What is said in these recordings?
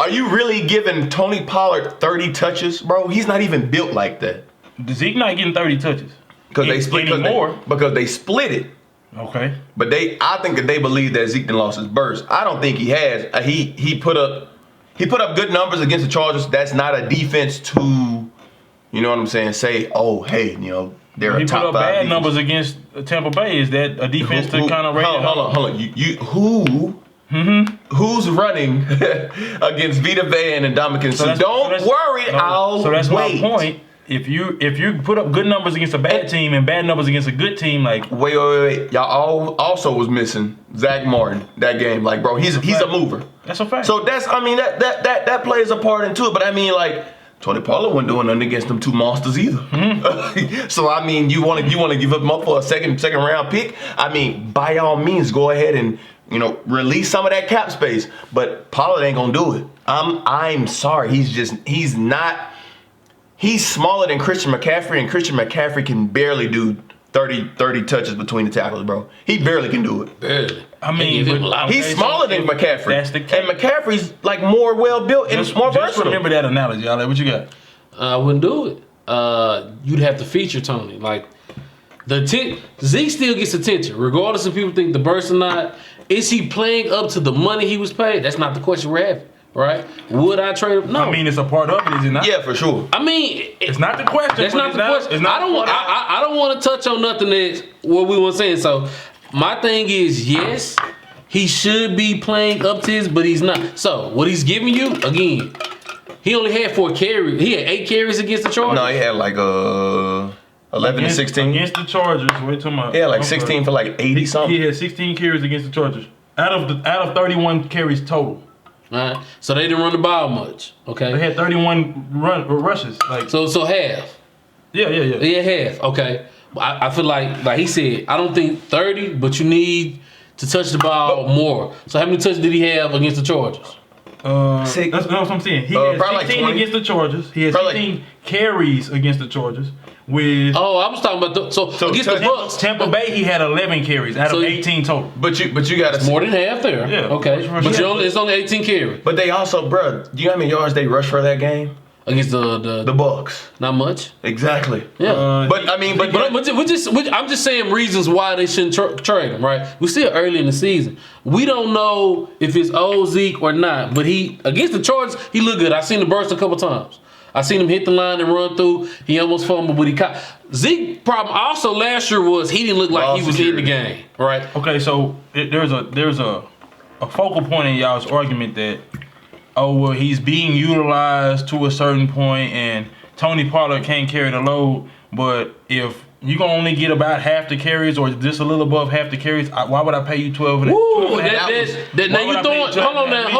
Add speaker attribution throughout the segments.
Speaker 1: Are you really giving Tony Pollard 30 touches, bro? He's not even built like that.
Speaker 2: Zeke not getting 30 touches.
Speaker 1: Because they split because they split it.
Speaker 2: Okay.
Speaker 1: But I think that they believe that Zeke done lost his burst. I don't think he has. He put up good numbers against the Chargers. That's not a defense to, you know what I'm saying, say, oh, hey, you know, they're a top 5
Speaker 2: He put up bad
Speaker 1: defense.
Speaker 2: Numbers against Tampa Bay. Is that a defense to kind of rate?
Speaker 1: Hold on. Who's running against Vita Vea and Ndamukong Suh? Don't worry, I'll
Speaker 2: So that's
Speaker 1: wait.
Speaker 2: my point. If you put up good numbers against a bad team and bad numbers against a good team, like
Speaker 1: wait. Y'all also was missing Zach Martin that game. Like, bro, he's a mover.
Speaker 2: That's a fact.
Speaker 1: So that plays a part into it. But I mean, like, Tony Pollard wasn't doing nothing against them two monsters either. Mm-hmm. So I mean, you want to give him up for a second round pick? I mean, by all means, go ahead and, you know, release some of that cap space. But Pollard ain't gonna do it. I'm sorry. He's not. He's smaller than Christian McCaffrey, and Christian McCaffrey can barely do 30 touches between the tackles, bro. He barely can do it.
Speaker 3: Barely.
Speaker 2: I mean,
Speaker 1: he's smaller than McCaffrey.
Speaker 2: That's the case.
Speaker 1: And McCaffrey's like more well built and more versatile.
Speaker 2: Just remember that analogy, Ale. What you got?
Speaker 3: I wouldn't do it. You'd have to feature Tony. Like, Zeke still gets attention, regardless if people think the burst or not. Is he playing up to the money he was paid? That's not the question we're having. Right? Would I trade him? No.
Speaker 2: I mean, it's a part of it, is it not?
Speaker 1: Yeah, for sure.
Speaker 3: I mean,
Speaker 2: it's not the question.
Speaker 3: That's not the question. I don't want to touch on nothing that's what we were saying. So my thing is, yes, he should be playing up to his, but he's not. So what he's giving you, again, he only had 4 carries. He had 8 carries against the Chargers.
Speaker 1: No, he had like 11 to 16
Speaker 2: against the Chargers. Wait till my.
Speaker 1: He had like 16 for like 80 something.
Speaker 2: He had 16 carries against the Chargers out of 31 carries total.
Speaker 3: All right. So they didn't run the ball much. Okay.
Speaker 2: They had 31 rushes. Like
Speaker 3: so half.
Speaker 2: Yeah.
Speaker 3: Yeah, half. Okay. I feel like he said, I don't think 30, but you need to touch the ball more. So how many touches did he have against the Chargers?
Speaker 2: That's what I'm saying. He had 16 like against the Chargers. He had 16 carries against the Chargers. I
Speaker 3: was talking about so against the Bucks.
Speaker 2: Tampa Bay, he had 11 carries out of 18 total.
Speaker 1: But you got
Speaker 3: more than half there.
Speaker 2: Yeah.
Speaker 3: Okay. But it's only 18 carries.
Speaker 1: But they also, bro, do you know how many yards they rushed for that game?
Speaker 3: Against the
Speaker 1: Bucks.
Speaker 3: Not much.
Speaker 1: Exactly.
Speaker 3: Yeah.
Speaker 2: I'm
Speaker 3: just saying reasons why they shouldn't trade him, right? We're still early in the season. We don't know if it's old Zeke or not, but he against the Chargers, he looked good. I seen the burst a couple times. I seen him hit the line and run through. He almost fumbled, but he caught. Zeke's problem also last year was he didn't look like he was in the game, right?
Speaker 2: Okay, so there's a focal point in y'all's argument that, oh, well, he's being utilized to a certain point and Tony Pollard can't carry the load, but if you're going to only get about half the carries or just a little above half the carries, why would I pay you 12 and
Speaker 3: Hold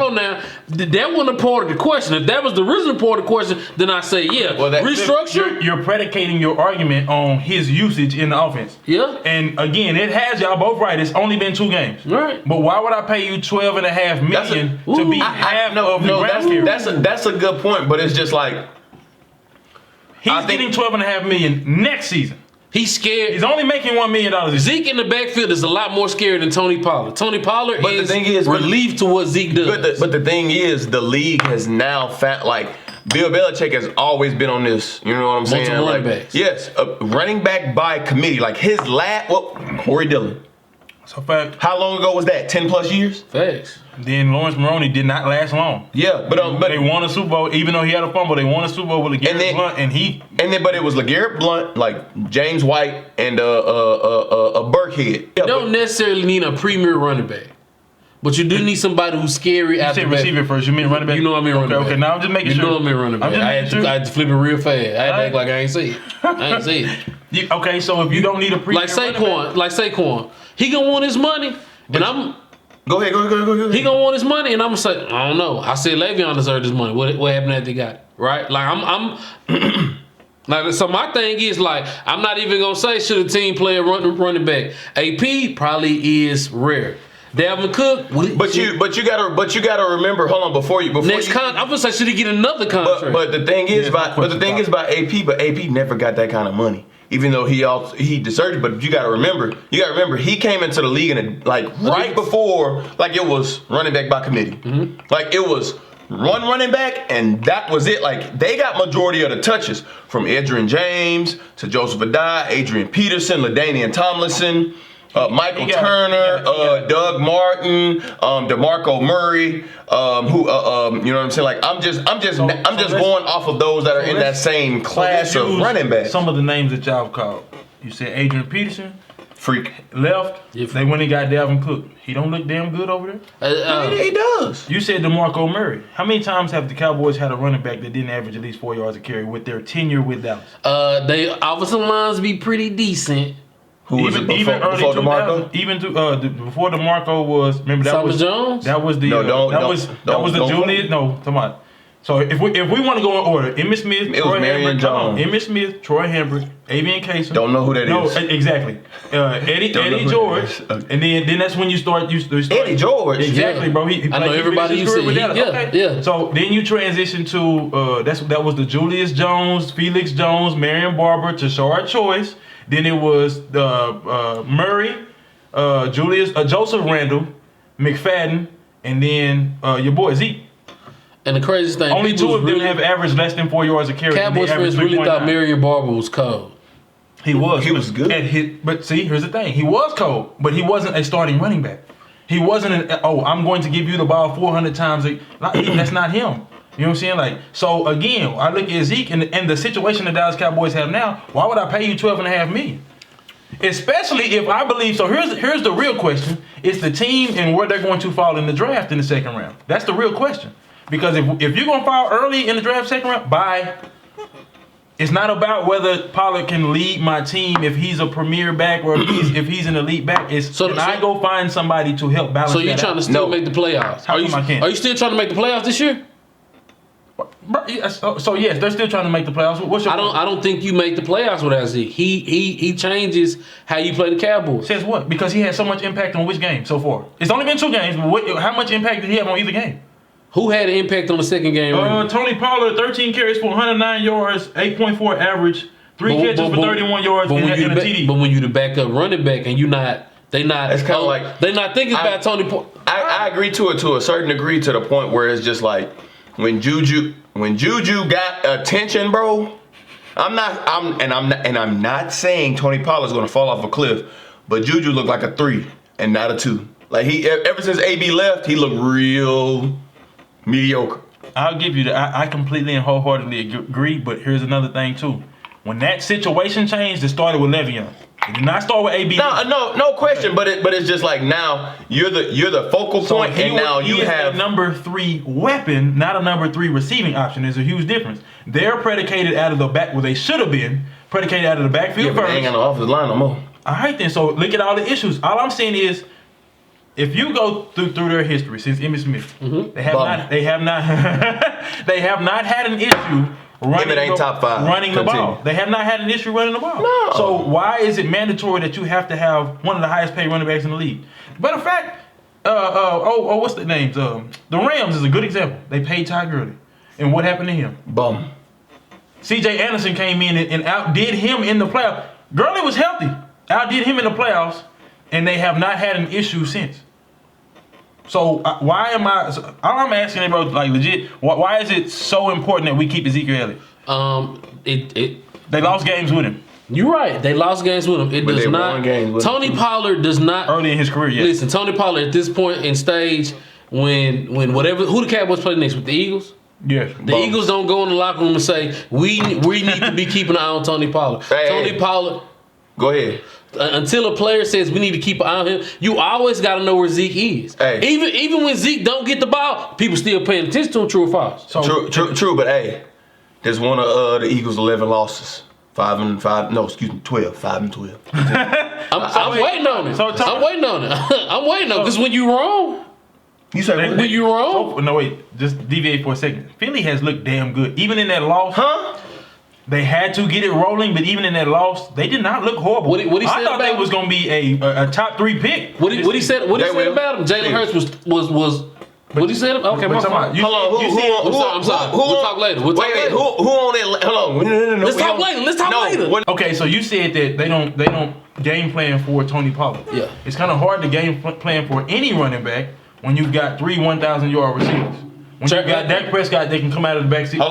Speaker 3: on now. That wasn't a part of the question. If that was the original part of the question, then I say, yeah. Well, restructure.
Speaker 2: You're predicating your argument on his usage in the offense.
Speaker 3: Yeah.
Speaker 2: And again, it has y'all both right. It's only been 2 games.
Speaker 3: Right.
Speaker 2: But why would I pay you $12.5 million to be half of the ground carries?
Speaker 1: That's a good point, but it's just like
Speaker 2: he's getting $12.5 million next season.
Speaker 3: He's scared.
Speaker 2: He's only making $1 million.
Speaker 3: Zeke in the backfield is a lot more scary than Tony Pollard. Tony Pollard is relief to what Zeke does.
Speaker 1: But the thing is, the league has now found, like, Bill Belichick has always been on this. You know what I'm saying?
Speaker 3: Multiple
Speaker 1: running
Speaker 3: backs.
Speaker 1: Yes, running back by committee. Like Corey Dillon.
Speaker 2: So fact.
Speaker 1: How long ago was that? 10 plus years?
Speaker 3: Facts.
Speaker 2: Then Lawrence Maroney did not last long.
Speaker 1: Yeah, but
Speaker 2: they won a Super Bowl, even though he had a fumble. They won a Super Bowl with LeGarrette Blount,
Speaker 1: but it was LeGarrette Blount, like James White, and a Burkhead.
Speaker 3: You don't necessarily need a premier running back, but you do need somebody who's scary.
Speaker 2: You said receiver first. You mean running back?
Speaker 3: You know I mean running back.
Speaker 2: Okay, now I'm just making sure.
Speaker 3: You know I mean running back. I had to flip it real fast. I had to act like I ain't see it.
Speaker 2: Okay, so if you don't need a premier
Speaker 3: like Saquon, he gonna want his money, and I'm.
Speaker 1: Go ahead.
Speaker 3: He gonna want his money, and I'm gonna say, I don't know. I said Le'Veon deserved his money. What happened after he got it? Right? Like I'm like, so my thing is, like, I'm not even gonna say should a team play a running back. AP probably is rare. Dalvin Cook,
Speaker 1: but you gotta remember. Hold on, before you.
Speaker 3: I'm gonna say should he get another contract?
Speaker 1: But the thing is about AP. But AP never got that kind of money. Even though he deserved it, but you gotta remember, he came into the league and right before, like, it was running back by committee. Mm-hmm. Like, it was run running back, and that was it. Like, they got majority of the touches from Edgerrin James to Joseph Adai, Adrian Peterson, LaDainian Tomlinson, Michael Turner, Doug Martin, DeMarco Murray, you know what I'm saying? Like, I'm just going off of those that are in that same class of running backs.
Speaker 2: Some of the names that y'all have called. You said Adrian Peterson.
Speaker 1: Freak.
Speaker 2: Left. They went and got Dalvin Cook. He don't look damn good over there.
Speaker 1: He does.
Speaker 2: You said DeMarco Murray. How many times have the Cowboys had a running back that didn't average at least 4 yards a carry with their tenure with Dallas?
Speaker 3: They offensive lines be pretty decent.
Speaker 1: Who was it before DeMarco?
Speaker 2: Even before DeMarco was. Remember that
Speaker 3: Thomas
Speaker 2: was
Speaker 3: Jones?
Speaker 2: That was the. That was the Julius. No, come on. So if we want to go in order, Emmitt Smith, Troy Hembrick, Emmitt Smith, Troy Hembrick, Avian Casey.
Speaker 1: Don't know who that is.
Speaker 2: No, exactly. Eddie George, and then that's when you start.
Speaker 1: Eddie George.
Speaker 2: Exactly, bro.
Speaker 3: I know everybody you said. Yeah.
Speaker 2: So then you transition to that was the Julius Jones, Felix Jones, Marion Barber, Tashard Choice. Then it was Murray, Joseph Randall, McFadden, and then your boy Zeke.
Speaker 3: And the craziest thing,
Speaker 2: only two of them have averaged less than 4 yards a carry.
Speaker 3: Cowboys fans really thought Marion Barber was cold.
Speaker 2: He was.
Speaker 1: He was good.
Speaker 2: But see, here's the thing. He was cold, but he wasn't a starting running back. He wasn't I'm going to give you the ball 400 times. That's not him. You know what I'm saying? Like, so again, I look at Zeke and the situation the Dallas Cowboys have now. Why would I pay you $12.5 million? Especially if I believe. So here's the real question: it's the team and where they're going to fall in the draft in the second round. That's the real question. Because if you're gonna fall early in the draft second round, bye. It's not about whether Pollard can lead my team if he's a premier back or if he's an elite back. It's I go find somebody to help balance.
Speaker 3: So you're trying to still make the playoffs?
Speaker 2: How come I can't?
Speaker 3: Are you still trying to make the playoffs this year?
Speaker 2: So yes, they're still trying to make the playoffs. What's your
Speaker 3: I don't think you make the playoffs without Zeke. He changes how you play the Cowboys.
Speaker 2: Says what? Because he had so much impact on which game so far? It's only been 2 games. But how much impact did he have on either game?
Speaker 3: Who had an impact on the second game?
Speaker 2: Tony Pollard, 13 carries for 109 yards, 8.4 average, 3 catches for 31 yards, and a TD.
Speaker 3: But when you the backup running back and they not thinking about Tony Pollard.
Speaker 1: I agree to it to a certain degree, to the point where it's just like when Juju got attention, bro. I'm not saying Tony Pollard's gonna fall off a cliff, but Juju looked like a 3 and not a 2. Like, he ever since AB left, he looked real mediocre.
Speaker 2: I'll give you that. I completely and wholeheartedly agree, but here's another thing too. When that situation changed, it started with Le'Veon. It did not start with AB.
Speaker 1: No question. But it's just like, now you're the focal point, and now you have
Speaker 2: a number 3 weapon, not a number 3 receiving option. There's a huge difference. They're predicated out of the back, well, they should have been predicated out of the backfield
Speaker 1: first. They ain't got no offensive line no more.
Speaker 2: All right then. So look at all the issues. All I'm saying is, if you go through their history since Emmitt Smith, they have not had an issue running
Speaker 1: top 5.
Speaker 2: Running the ball. They have not had an issue running the ball.
Speaker 1: No.
Speaker 2: So why is it mandatory that you have to have one of the highest paid running backs in the league? Matter of fact, what's the names? The Rams is a good example. They paid Ty Gurley, and what happened to him?
Speaker 1: Bum.
Speaker 2: C.J. Anderson came in and outdid him in the playoffs. Gurley was healthy, outdid him in the playoffs. And they have not had an issue since. So why am I? All I'm asking, bro, like legit, why is it so important that we keep Ezekiel Elliott? They lost games with him.
Speaker 3: You're right. They lost games with him. It
Speaker 1: but
Speaker 3: does not. Tony Pollard does not.
Speaker 2: Early in his career, yes.
Speaker 3: Listen, Tony Pollard at this point in stage, when who the Cowboys play next with the Eagles.
Speaker 2: Yes.
Speaker 3: The Eagles don't go in the locker room and say we need to be keeping an eye on Tony Pollard. Tony Pollard.
Speaker 1: Go ahead.
Speaker 3: Until a player says we need to keep an eye on him, you always got to know where Zeke is.
Speaker 1: Hey.
Speaker 3: Even when Zeke don't get the ball, people still paying attention to him. True or false?
Speaker 1: So, true. But hey, there's one of the Eagles' 11 losses. 5-5. No, excuse me, 12. 5-12.
Speaker 3: I'm waiting on it. I'm waiting on it. I'm waiting on it because when you wrong.
Speaker 1: You say
Speaker 3: when you wrong?
Speaker 2: No, wait. Just deviate for a second. Philly has looked damn good, even in that loss.
Speaker 1: Huh?
Speaker 2: They had to get it rolling, but even in that loss, they did not look horrible.
Speaker 3: What he said
Speaker 2: I thought they was gonna be a top 3 pick.
Speaker 3: What he said about him? Jalen Hurts was. What he said? Okay,
Speaker 2: but
Speaker 3: hold on. I'm sorry. We'll talk later. Who
Speaker 1: on that? Hold on. No.
Speaker 3: Let's talk later.
Speaker 2: Okay, so you said that they don't game plan for Tony Pollard.
Speaker 3: Yeah.
Speaker 2: It's kind of hard to game plan for any running back when you've got 3 1,000-yard receivers. When you got Dak Prescott, they can come out of the backseat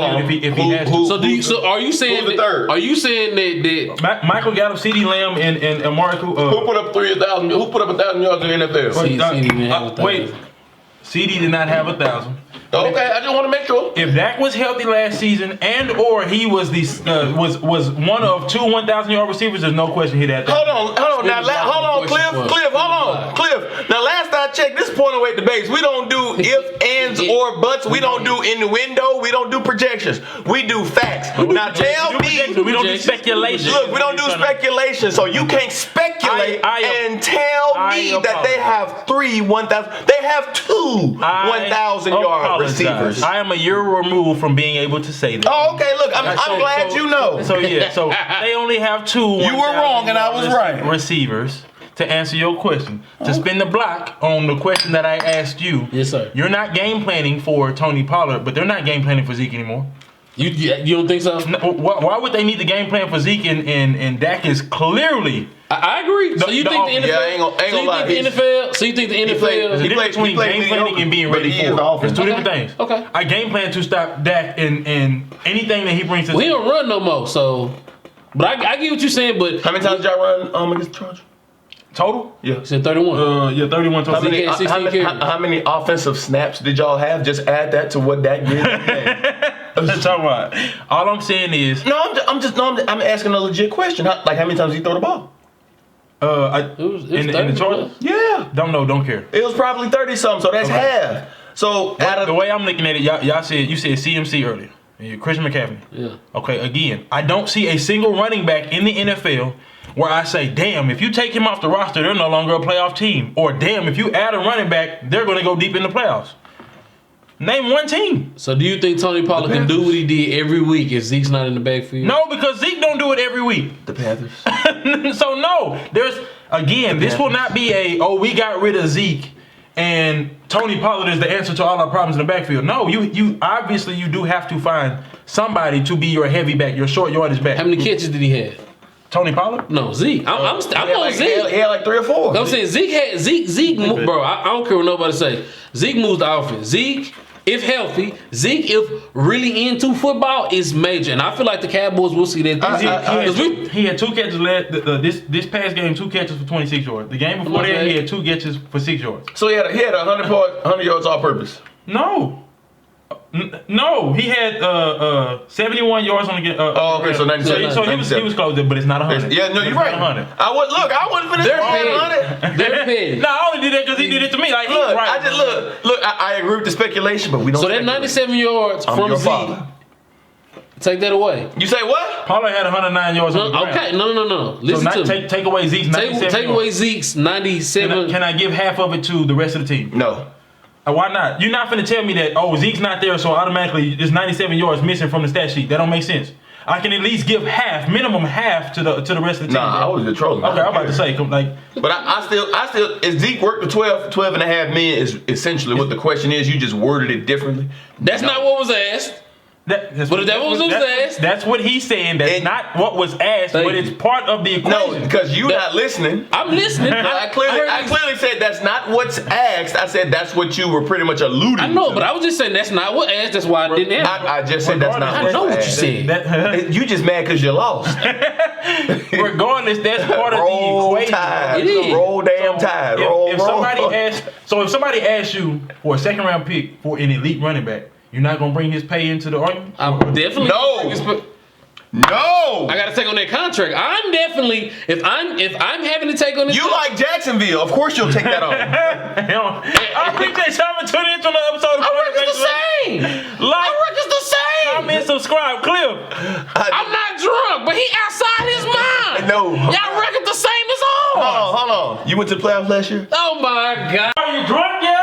Speaker 2: if he has to.
Speaker 3: So are you saying
Speaker 1: who's the third?
Speaker 3: Are you saying that
Speaker 2: Michael Gallup, CeeDee Lamb, and Amari Cooper?
Speaker 1: Who put up 3,000? Who put up 1,000 yards in the NFL?
Speaker 2: Wait, CD did not have 1,000.
Speaker 1: Okay, I just want to make sure.
Speaker 2: If Dak was healthy last season, and or he was the was one of two 1,000-yard receivers, there's no question he'd have that.
Speaker 1: Hold on. Now, hold on, Cliff. Hold on, Cliff. Now, last I checked, this point away debates. We don't do if, ands, or buts. We don't do innuendo. We don't do projections. We do facts. Now, tell me.
Speaker 2: We don't do speculation.
Speaker 1: Look, we don't do speculation, so you can't speculate and tell me that they have 1,000. They have 2 1,000-yard receivers.
Speaker 2: I am a year removed from being able to say that.
Speaker 1: Oh, okay. Look, I'm glad you know.
Speaker 2: So they only have 2.
Speaker 1: You were wrong, and I was right.
Speaker 2: Receivers. To answer your question, to spin the block on the question that I asked you.
Speaker 3: Yes, sir.
Speaker 2: You're not game planning for Tony Pollard, but they're not game planning for Zeke anymore.
Speaker 3: You don't think so?
Speaker 2: No, why would they need the game plan for Zeke and Dak is clearly?
Speaker 3: I agree. So you think the NFL?
Speaker 1: Yeah, ain't gonna lie.
Speaker 3: So you think the NFL?
Speaker 2: The difference between game planning and being ready for it. It's 2 different things.
Speaker 3: Okay.
Speaker 2: I game plan to stop Dak and anything that he brings to the
Speaker 3: he don't run no more. So, but I get what you're saying. But
Speaker 1: how many times did y'all run against the Chargers?
Speaker 2: Total?
Speaker 1: Yeah.
Speaker 3: You said 31.
Speaker 2: 31 total.
Speaker 1: How many offensive snaps did y'all have? Just add that to what Dak did.
Speaker 2: Let's talk about. All I'm saying is.
Speaker 1: I'm asking a legit question. How many times did he throw the ball?
Speaker 3: It was
Speaker 2: in the Chargers?
Speaker 1: Yeah.
Speaker 2: Don't care.
Speaker 1: It was probably 30-something, so that's half. So
Speaker 2: the way I'm looking at it, you said CMC earlier. Christian McCaffrey.
Speaker 3: Yeah.
Speaker 2: Okay, again, I don't see a single running back in the NFL where I say, damn, if you take him off the roster, they're no longer a playoff team. Or damn, if you add a running back, they're going to go deep in the playoffs. Name one team.
Speaker 3: So do you think Tony Pollard can do what he did every week if Zeke's not in the backfield?
Speaker 2: No, because Zeke don't do it every week.
Speaker 1: The Panthers.
Speaker 2: So no, this will not be we got rid of Zeke and Tony Pollard is the answer to all our problems in the backfield. No, you obviously you do have to find somebody to be your heavy back, your short yardage back.
Speaker 3: How many catches did he have?
Speaker 2: Tony Pollard?
Speaker 3: No, Zeke. I'm on Zeke.
Speaker 1: He had like 3 or 4.
Speaker 3: I'm saying Zeke, bro. I don't care what nobody say. Zeke moves the offense. Zeke, if healthy, Zeke, if really into football, is major. And I feel like the Cowboys will see that.
Speaker 2: He had 2 catches this past game, 2 catches for 26 yards. The game before that, he had 2 catches for 6 yards.
Speaker 1: So he had 100 yards all purpose.
Speaker 2: No, he had 71 yards on the game.
Speaker 1: Okay, so 97.
Speaker 2: So he was close, but it's not 100.
Speaker 1: Yeah, no, you're right. 100. I wouldn't finish at 100.
Speaker 3: They're petty.
Speaker 2: No, I only did that because he did it to me. Like,
Speaker 1: look,
Speaker 2: right.
Speaker 1: I agree with the speculation, but we don't.
Speaker 3: So that 97 yards from Zeke. Take that away.
Speaker 1: You say what?
Speaker 2: Pollard had 109 yards on the ground.
Speaker 3: Okay, no. Listen to me.
Speaker 2: Take away Zeke's 97
Speaker 3: Take away Zeke's 97.
Speaker 2: Can I give half of it to the rest of the team?
Speaker 1: No.
Speaker 2: Why not? You're not finna tell me that, Zeke's not there, so automatically there's 97 yards missing from the stat sheet. That don't make sense. I can at least give minimum half to the rest of the team.
Speaker 1: Nah, I was just trolling.
Speaker 2: Okay, I'm about to say,
Speaker 1: but I still, if Zeke worked the 12 and a half million is essentially what the question is. You just worded it differently.
Speaker 3: That's not what was asked.
Speaker 2: That's what he's saying. That's not what was asked, but it's part of the equation.
Speaker 1: No, because you're not listening.
Speaker 3: I'm listening.
Speaker 1: I clearly said that's not what's asked. I said that's what you were pretty much alluding to.
Speaker 3: I know, but I was just saying that's not what asked. That's why I didn't answer.
Speaker 1: I just said that's not what
Speaker 3: I know what you
Speaker 1: said. You just mad because you lost.
Speaker 2: Regardless, that's part of the equation.
Speaker 1: Tide. It is. Roll damn tide.
Speaker 2: If somebody asks you for a second round pick for an elite running back, you're not gonna bring his pay into the argument?
Speaker 3: I'm definitely
Speaker 1: No.
Speaker 3: I gotta take on that contract. I'm definitely if I'm having to take on this.
Speaker 1: You like Jacksonville, of course you'll take that on.
Speaker 2: I appreciate y'all for tuning into another episode of
Speaker 3: Our record's the same. Our record's the same.
Speaker 2: Comment, subscribe, Cliff.
Speaker 3: I'm not drunk, but he outside his mind.
Speaker 1: No.
Speaker 3: Y'all record the same as ours.
Speaker 1: Hold on. You went to the playoffs last year?
Speaker 3: Oh my God.
Speaker 2: Are you drunk yet?